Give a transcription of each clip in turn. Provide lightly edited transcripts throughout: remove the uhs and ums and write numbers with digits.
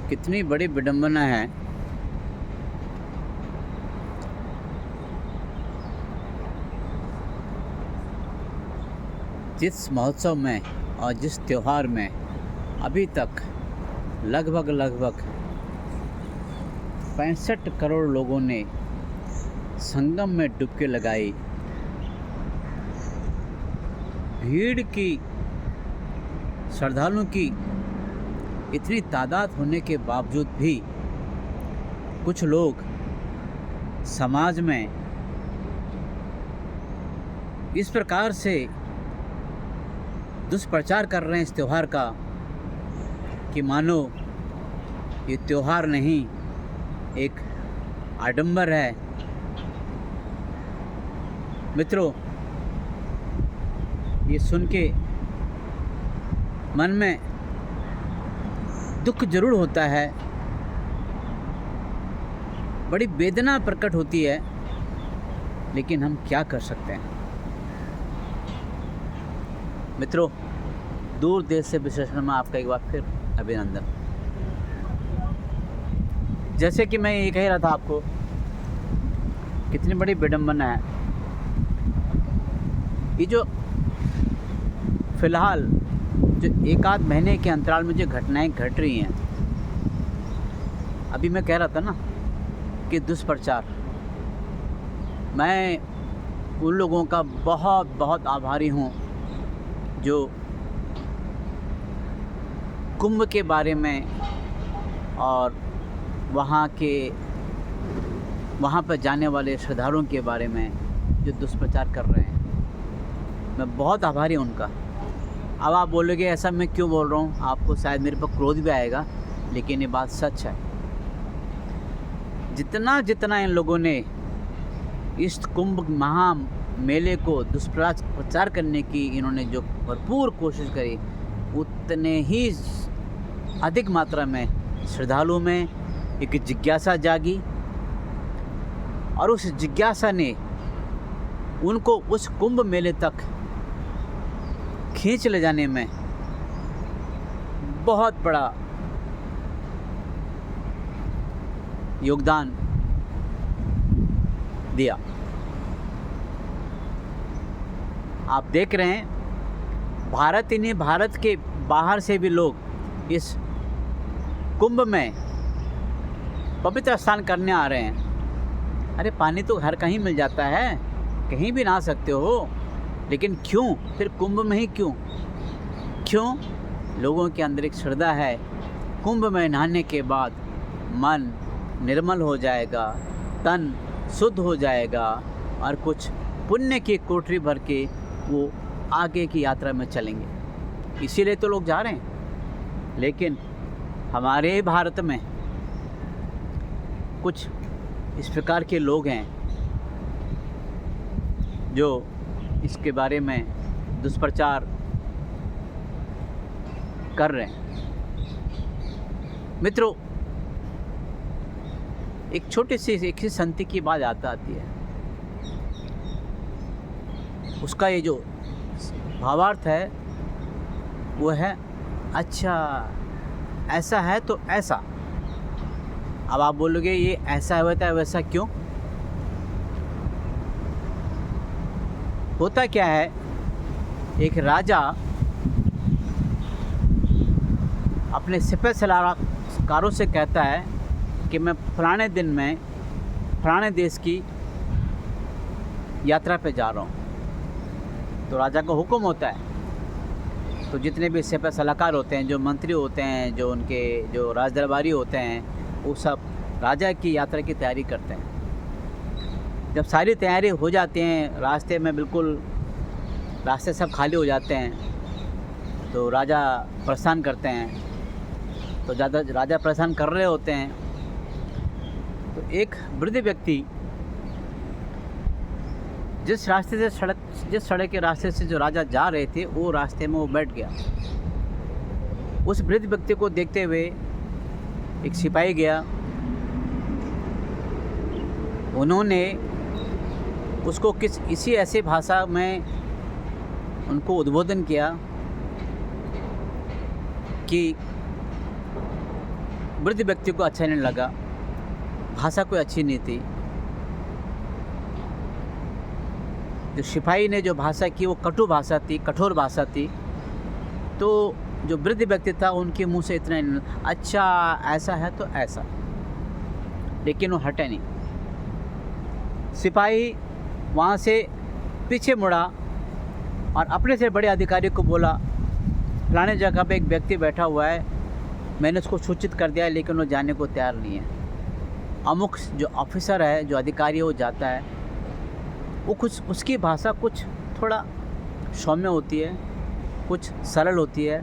कितनी बड़ी विडंबना है। जिस महोत्सव में और जिस त्यौहार में अभी तक लगभग 65 करोड़ लोगों ने संगम में डुबकी लगाई, भीड़ की, श्रद्धालुओं की इतनी तादाद होने के बावजूद भी कुछ लोग समाज में इस प्रकार से दुष्प्रचार कर रहे हैं इस त्यौहार का कि मानो ये त्यौहार नहीं, एक आडंबर है। मित्रों, ये सुन के मन में दुख जरूर होता है, बड़ी वेदना प्रकट होती है, लेकिन हम क्या कर सकते हैं। मित्रों, दूर देश से विश्लेषण में आपका एक बार फिर अभिनंदन। जैसे कि मैं ये कह रहा था आपको, कितनी बड़ी विडंबना है ये जो फिलहाल जो एक आध महीने के अंतराल में जो घटनाएं घट रही हैं। अभी मैं कह रहा था ना कि दुष्प्रचार, मैं उन लोगों का बहुत आभारी हूँ जो कुंभ के बारे में और वहाँ पर जाने वाले श्रद्धालुओं के बारे में जो दुष्प्रचार कर रहे हैं, मैं बहुत आभारी हूँ उनका। अब आप बोलोगे ऐसा मैं क्यों बोल रहा हूँ, आपको शायद मेरे पर क्रोध भी आएगा, लेकिन ये बात सच है। जितना इन लोगों ने इस कुंभ महा मेले को दुष्प्रचार करने की इन्होंने जो भरपूर कोशिश करी, उतने ही अधिक मात्रा में श्रद्धालुओं में एक जिज्ञासा जागी और उस जिज्ञासा ने उनको उस कुंभ मेले तक खींच ले जाने में बहुत बड़ा योगदान दिया। आप देख रहे हैं, भारत ही नहीं, भारत के बाहर से भी लोग इस कुंभ में पवित्र स्नान करने आ रहे हैं। अरे पानी तो हर कहीं मिल जाता है, कहीं भी नहा सकते हो, लेकिन क्यों फिर कुंभ में ही क्यों? लोगों के अंदर एक श्रद्धा है, कुंभ में नहाने के बाद मन निर्मल हो जाएगा, तन शुद्ध हो जाएगा और कुछ पुण्य की कोठरी भर के वो आगे की यात्रा में चलेंगे। इसीलिए तो लोग जा रहे हैं। लेकिन हमारे भारत में कुछ इस प्रकार के लोग हैं जो इसके बारे में दुष्प्रचार कर रहे हैं। मित्रों, एक छोटी सी संति की बात आती है, उसका ये जो भावार्थ है वो है, अच्छा ऐसा है तो ऐसा। अब आप बोलोगे ये ऐसा होता है, वैसा क्यों? होता क्या है, एक राजा अपने सिपह सलाहकारों से कहता है कि मैं फलाने दिन में फलाने देश की यात्रा पे जा रहा हूँ। तो राजा का हुक्म होता है, तो जितने भी सिपह सलाहकार होते हैं, जो मंत्री होते हैं, जो उनके जो राज दरबारी होते हैं, वो सब राजा की यात्रा की तैयारी करते हैं। जब सारी तैयारी हो जाती हैं, रास्ते में बिल्कुल रास्ते सब खाली हो जाते हैं, तो राजा प्रस्थान करते हैं। तो राजा प्रस्थान कर रहे होते हैं, तो एक वृद्ध व्यक्ति जिस सड़क के रास्ते से जो राजा जा रहे थे, वो रास्ते में वो बैठ गया। उस वृद्ध व्यक्ति को देखते हुए एक सिपाही गया, उन्होंने उसको इसी ऐसे भाषा में उनको उद्बोधन किया कि वृद्ध व्यक्ति को अच्छा नहीं लगा, भाषा कोई अच्छी नहीं थी। जो सिपाही ने जो भाषा की वो कटु भाषा थी, कठोर भाषा थी। तो जो वृद्ध व्यक्ति था उनके मुंह से इतना नहीं, अच्छा ऐसा है तो ऐसा, लेकिन वो हटे नहीं। सिपाही वहाँ से पीछे मुड़ा और अपने से बड़े अधिकारी को बोला, फलाने जगह पे एक व्यक्ति बैठा हुआ है, मैंने उसको सूचित कर दिया है लेकिन वो जाने को तैयार नहीं है। अमुक जो ऑफिसर है, जो अधिकारी है, वो जाता है। वो कुछ उसकी भाषा कुछ थोड़ा सौम्य होती है, कुछ सरल होती है।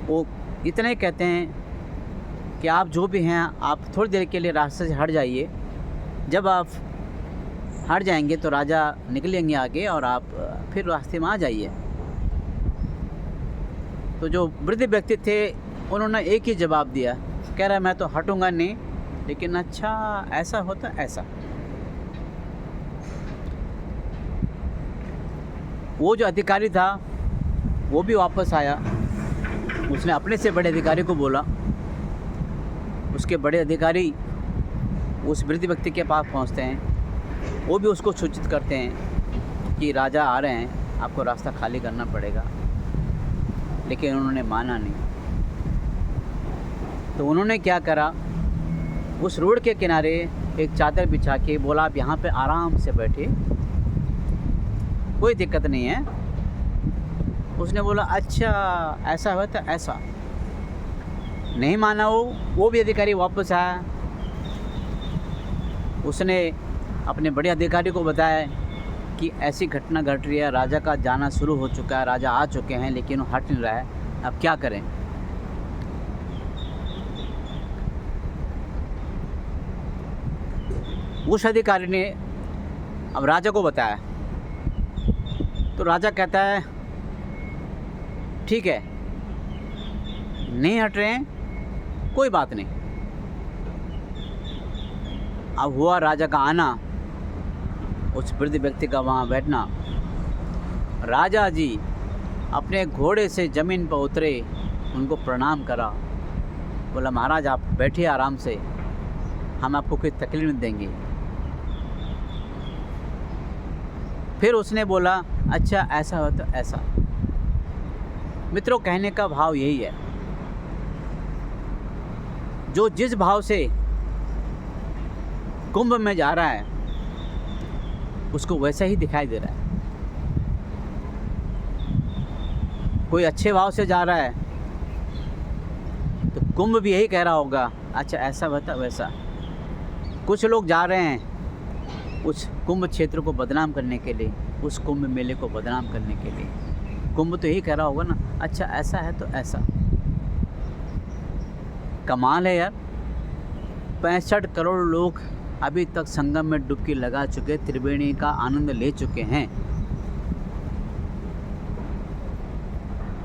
वो इतना ही कहते हैं कि आप जो भी हैं आप थोड़ी देर के लिए रास्ते से हट जाइए। जब आप हट जाएंगे तो राजा निकलेंगे आगे और आप फिर रास्ते में आ जाइए। तो जो वृद्ध व्यक्ति थे उन्होंने एक ही जवाब दिया, कह रहा है मैं तो हटूंगा नहीं, लेकिन अच्छा ऐसा होता ऐसा। वो जो अधिकारी था वो भी वापस आया। उसने अपने से बड़े अधिकारी को बोला। उसके बड़े अधिकारी उस वृद्ध व्यक्ति के पास पहुंचते हैं। वो भी उसको सूचित करते हैं कि राजा आ रहे हैं, आपको रास्ता खाली करना पड़ेगा। लेकिन उन्होंने माना नहीं। तो उन्होंने क्या करा, उस रोड के किनारे एक चादर बिछा के बोला, आप यहाँ पे आराम से बैठे, कोई दिक्कत नहीं है। उसने बोला अच्छा ऐसा हुआ तो ऐसा। नहीं माना वो भी अधिकारी वापस आया। उसने अपने बड़े अधिकारी को बताया कि ऐसी घटना घट रही है, राजा का जाना शुरू हो चुका है, राजा आ चुके हैं लेकिन वो हट नहीं रहा है, अब क्या करें। उस अधिकारी ने अब राजा को बताया। तो राजा कहता है ठीक है, नहीं हट रहे हैं, कोई बात नहीं। अब हुआ राजा का आना, उस वृद्ध व्यक्ति का वहाँ बैठना। राजा जी अपने घोड़े से ज़मीन पर उतरे, उनको प्रणाम करा, बोला महाराज आप बैठिए आराम से, हम आपको कोई तकलीफ नहीं देंगे। फिर उसने बोला अच्छा ऐसा हो तो ऐसा। मित्रों, कहने का भाव यही है, जो जिस भाव से कुंभ में जा रहा है उसको वैसा ही दिखाई दे रहा है। कोई अच्छे भाव से जा रहा है तो कुंभ भी यही कह रहा होगा, अच्छा ऐसा बता वैसा। कुछ लोग जा रहे हैं उस कुंभ क्षेत्र को बदनाम करने के लिए, उस कुंभ मेले को बदनाम करने के लिए। कुंभ तो यही कह रहा होगा ना, अच्छा ऐसा है तो ऐसा। कमाल है यार, 65 करोड़ लोग अभी तक संगम में डुबकी लगा चुके, त्रिवेणी का आनंद ले चुके हैं,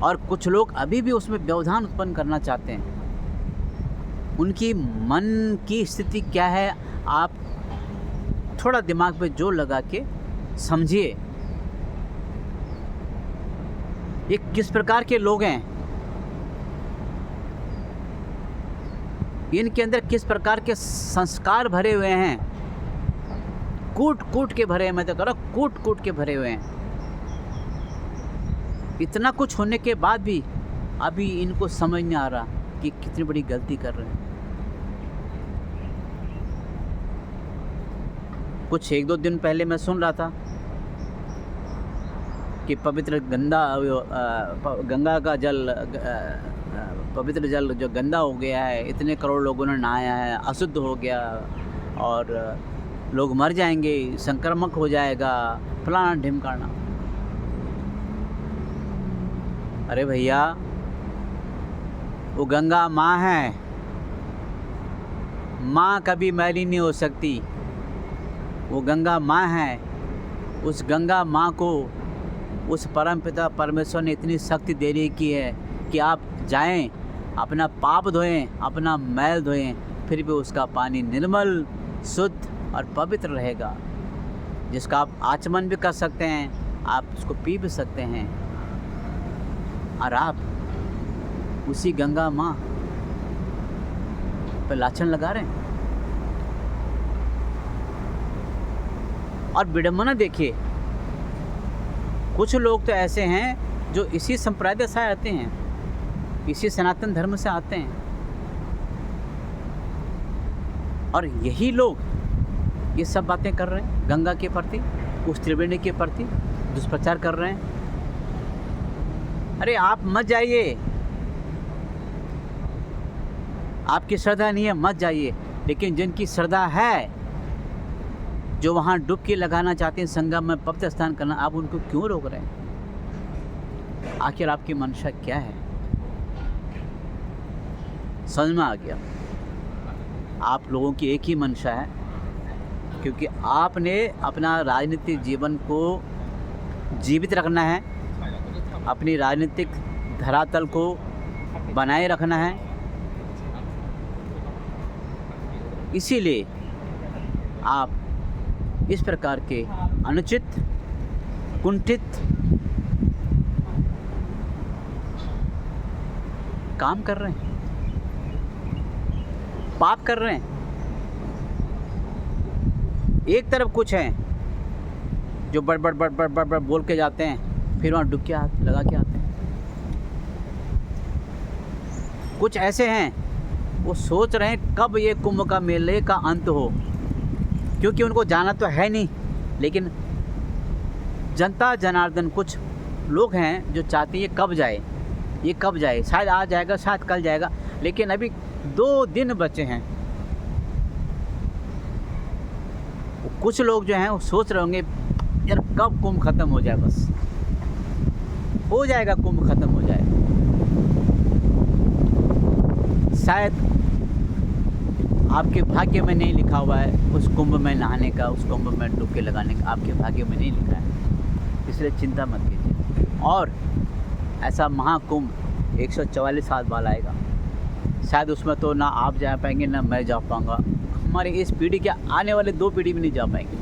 और कुछ लोग अभी भी उसमें व्यवधान उत्पन्न करना चाहते हैं। उनकी मन की स्थिति क्या है, आप थोड़ा दिमाग पे जोर लगा के समझिए। ये किस प्रकार के लोग हैं, इनके अंदर किस प्रकार के संस्कार भरे हुए हैं, कूट कूट के भरे हैं। मैं तो कह रहा हूँ कूट कूट के भरे हुए हैं। इतना कुछ होने के बाद भी अभी इनको समझ नहीं आ रहा कि कितनी बड़ी गलती कर रहे हैं। कुछ 1-2 दिन पहले मैं सुन रहा था कि पवित्र गंगा का जल, पवित्र जल जो गंदा हो गया है, इतने करोड़ लोगों ने नहाया है, अशुद्ध हो गया और लोग मर जाएंगे, संक्रमक हो जाएगा, फलाना ढिमकाना। अरे भैया, वो गंगा माँ है, माँ कभी मैली नहीं हो सकती। वो गंगा माँ है। उस गंगा माँ को उस परमपिता परमेश्वर ने इतनी शक्ति दे रही की है कि आप जाएं, अपना पाप धोएं, अपना मैल धोएं, फिर भी उसका पानी निर्मल, शुद्ध और पवित्र रहेगा, जिसका आप आचमन भी कर सकते हैं, आप उसको पी भी सकते हैं। और आप उसी गंगा माँ पे लाछन लगा रहे हैं। और विडंबना देखिए, कुछ लोग तो ऐसे हैं जो इसी संप्रदाय से आते हैं, इसी सनातन धर्म से आते हैं, और यही लोग ये सब बातें कर रहे हैं गंगा के प्रति, उस त्रिवेणी के प्रति दुष्प्रचार कर रहे हैं। अरे आप मत जाइए, आपकी श्रद्धा नहीं है मत जाइए, लेकिन जिनकी श्रद्धा है, जो वहाँ डुबकी लगाना चाहते हैं, संगम में पवित्र स्नान करना, आप उनको क्यों रोक रहे हैं? आखिर आपकी मंशा क्या है? समझ में आ गया? आप लोगों की एक ही मंशा है, क्योंकि आपने अपना राजनीतिक जीवन को जीवित रखना है, अपनी राजनीतिक धरातल को बनाए रखना है। इसीलिए आप इस प्रकार के अनुचित, कुंठित काम कर रहे हैं, पाप कर रहे हैं। एक तरफ कुछ हैं जो बड़ बड़ बोल के जाते हैं, फिर वहाँ डुबकी लगा के आते हैं। कुछ ऐसे हैं वो सोच रहे हैं कब ये कुंभ का मेले का अंत हो, क्योंकि उनको जाना तो है नहीं, लेकिन जनता जनार्दन कुछ लोग हैं जो चाहते हैं ये कब जाए, ये कब जाए, शायद आज जाएगा, शायद कल जाएगा, लेकिन अभी 2 दिन बचे हैं। कुछ लोग जो हैं वो सोच रहे होंगे यार कब कुंभ खत्म हो जाए, बस हो जाएगा, कुंभ खत्म हो जाएगा। शायद आपके भाग्य में नहीं लिखा हुआ है उस कुंभ में नहाने का, उस कुंभ में डुबकी लगाने का, आपके भाग्य में नहीं लिखा है, इसलिए चिंता मत कीजिए। और ऐसा महाकुंभ 144 साल बाद आएगा, शायद उसमें तो ना आप जा पाएंगे ना मैं जा पाऊँगा, हमारी इस पीढ़ी के आने वाले 2 पीढ़ी भी नहीं जा पाएंगे।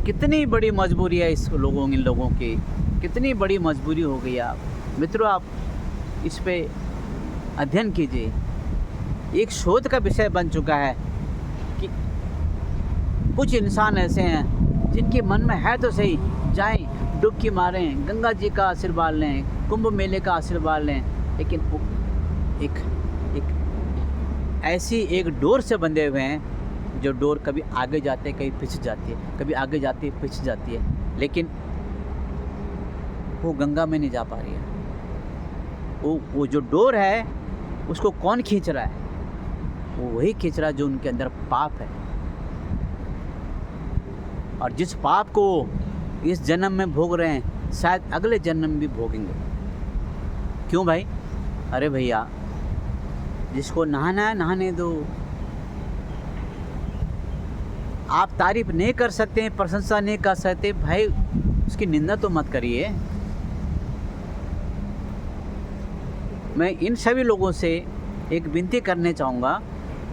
कितनी बड़ी मजबूरी है इन लोगों की, कितनी बड़ी मजबूरी हो गई। आप मित्रों, आप इस पे अध्ययन कीजिए। एक शोध का विषय बन चुका है कि कुछ इंसान ऐसे हैं जिनके मन में है तो सही, जाएं डुबकी मारें, गंगा जी का आशीर्वाद लें, कुंभ मेले का आशीर्वाद लें, लेकिन एक ऐसी एक डोर से बंधे हुए हैं जो डोर कभी आगे जाते कभी पीछे जाती है, कभी आगे जाती है पीछे जाती है, लेकिन वो गंगा में नहीं जा पा रही है। वो जो डोर है उसको कौन खींच रहा है? वो वही खींच रहा है जो उनके अंदर पाप है, और जिस पाप को इस जन्म में भोग रहे हैं शायद अगले जन्म में भी भोगेंगे। क्यों भाई? अरे भैया, जिसको नहाना है नहाने दो। आप तारीफ नहीं कर सकते, प्रशंसा नहीं कर सकते, भाई उसकी निंदा तो मत करिए। मैं इन सभी लोगों से एक विनती करने चाहूँगा,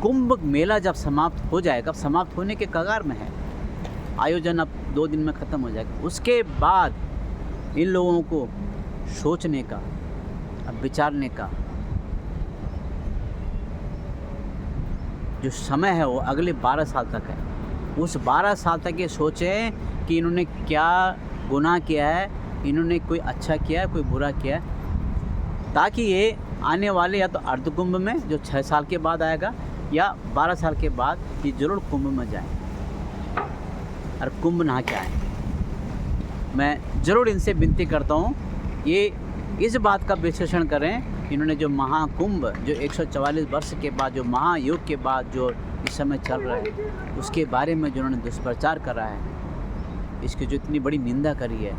कुंभ मेला जब समाप्त हो जाएगा, समाप्त होने के कगार में है, आयोजन अब 2 दिन में ख़त्म हो जाएगा, उसके बाद इन लोगों को सोचने का, विचारने का जो समय है वो अगले 12 साल तक है। उस 12 साल तक ये सोचें कि इन्होंने क्या गुनाह किया है, इन्होंने कोई अच्छा किया है, कोई बुरा किया है, ताकि ये आने वाले या तो अर्धकुंभ में जो 6 साल के बाद आएगा या 12 साल के बाद ये जरूर कुंभ में जाएं और कुंभ नहा के आएँ। मैं ज़रूर इनसे विनती करता हूँ ये इस बात का विश्लेषण करें, इन्होंने जो महाकुंभ जो 144 वर्ष के बाद, जो महायुग के बाद जो इस समय चल रहा है, उसके बारे में जो उन्होंने दुष्प्रचार करा है, इसकी जो इतनी बड़ी निंदा करी है,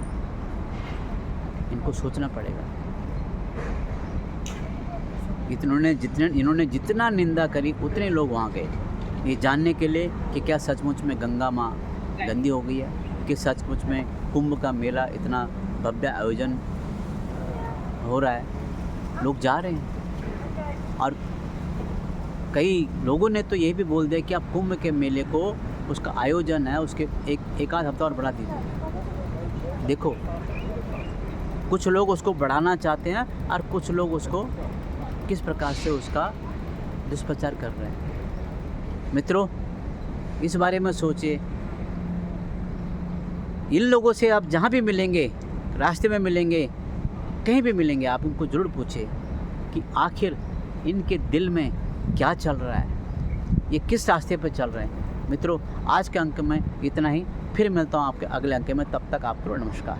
इनको सोचना पड़ेगा। इन्होंने जितना निंदा करी उतने लोग वहाँ गए ये जानने के लिए कि क्या सचमुच में गंगा माँ गंदी हो गई है, कि सचमुच में कुंभ का मेला इतना भव्य आयोजन हो रहा है, लोग जा रहे हैं। और कई लोगों ने तो ये भी बोल दिया कि आप कुंभ के मेले को, उसका आयोजन है, उसके एक आध हफ्ता और बढ़ा दीजिए। देखो, कुछ लोग उसको बढ़ाना चाहते हैं और कुछ लोग उसको किस प्रकार से उसका दुष्प्रचार कर रहे हैं। मित्रों, इस बारे में सोचिए। इन लोगों से आप जहाँ भी मिलेंगे, रास्ते में मिलेंगे, कहीं भी मिलेंगे, आप उनको ज़रूर पूछिए कि आखिर इनके दिल में क्या चल रहा है, ये किस रास्ते पर चल रहे हैं। मित्रों, आज के अंक में इतना ही। फिर मिलता हूँ आपके अगले अंक में। तब तक आपको नमस्कार।